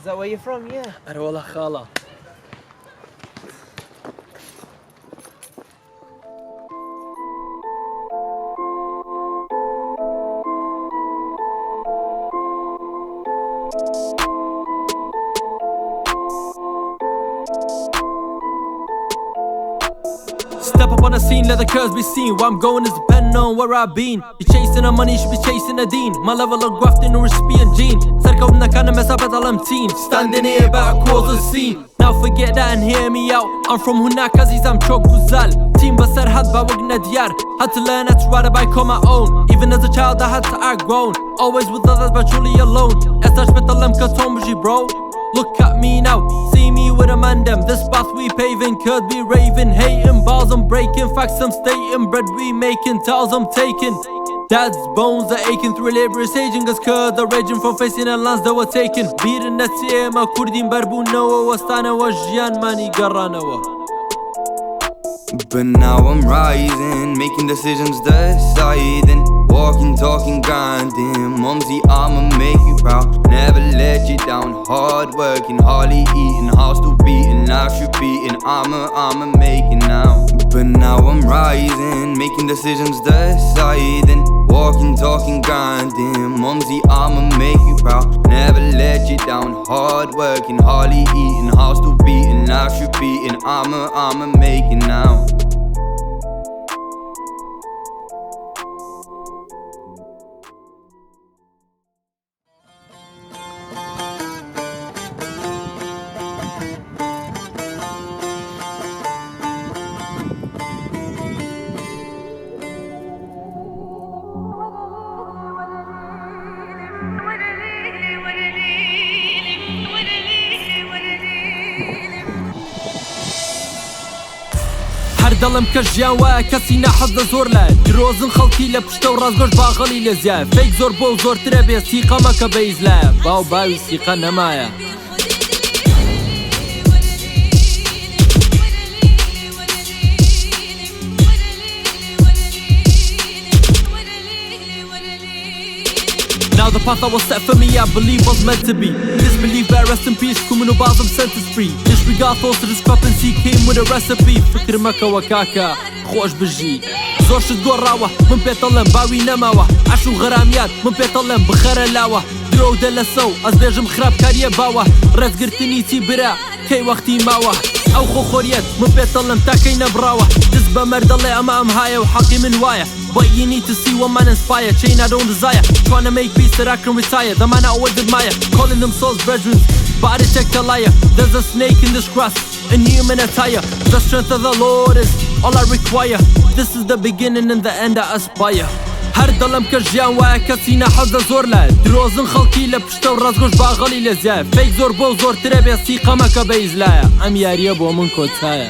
that where you're from? Yeah. أرولا خالة. Step up on the scene, let the curves be seen. Where I'm going is depending on where I've been. You chasing the money, you should be chasing the dean. My level of grafting and recipient gene. Circle in the kind of mess up at team. Standing here about cause the scene. Now forget that and hear me out. I'm from هناك عزيز, I'm Chok Guzal. Team بسر حد بوقنا ديار. Had to learn how to ride a bike on my own. Even as a child I had to act grown. Always with others but truly alone. Estaش بتعلم كتوم بجي bro. Look at me now, see me with a man them. This path we paving could be raving. Hating bars I'm breaking, facts I'm stating. Bread we making, towels I'm taking. Dad's bones are aching through laborious aging. As curd are raging from facing the lands that were taken. Beating that tear, ma kurdin barbun noa. Wastana wa jian mani garanawa. But now I'm rising, making decisions deciding. Walking, talking, grinding. Mumsy, I'ma make you proud. Never let you down. Hard working, hardly eating. Heart still beating, life should beating. I'ma make it now. But now I'm rising, making decisions deciding. Walking, talking, grinding. Mumsy, I'ma make you proud. Never let you down. Hard working, hardly eating. Heart still beating, life should beating. I'ma make it now. دڵم کە ژیان وایە کەسی نەحەزە زۆر لای درۆزن خەڵکی لە پشتە و ڕازگۆش باغەڵی لە زیای فەیک زۆر بۆ و زۆرترە بێ سیقە مەکە بەیز لایە باو باوی سیقە نەمایە Now the path that was set for me, I believe was meant to be. Disbelief, better rest in peace, criminal bars, I'm sentence free. Disregard thoughts to discrepancy, came with a recipe. فكر مكة وكاكا, خوش بجي. زور شد قراوة, من بيطلم باوي نماوة. عشو غراميات, من بيطلم بخير لاوة. درو دلسو, از بيجم خراب كاريه باوة. رز قرتني تي برا, كي وقتي ماوة. او خو خوريت, من بيطلم تاكي نبراوة. دزبا مردلي امام هاية وحقي من واية. But you need to see one man inspire, chain I don't desire. Trying to make peace that I can retire. The man I always admire, calling themselves brethren, but I detect a liar. There's a snake in this grass, in human attire. The strength of the Lord is all I require. This is the beginning and the end I aspire. هر دڵم کە ژیان وایە کەسی نەحەزە زۆر لای درۆزن خەڵکی لە پشتە و ڕازگۆش باغەڵی لە زیای فەیک زۆر بۆ و زۆرترە بێ سیقە مەکە بەیز لایە ئەم یاریە بۆ من کۆتایە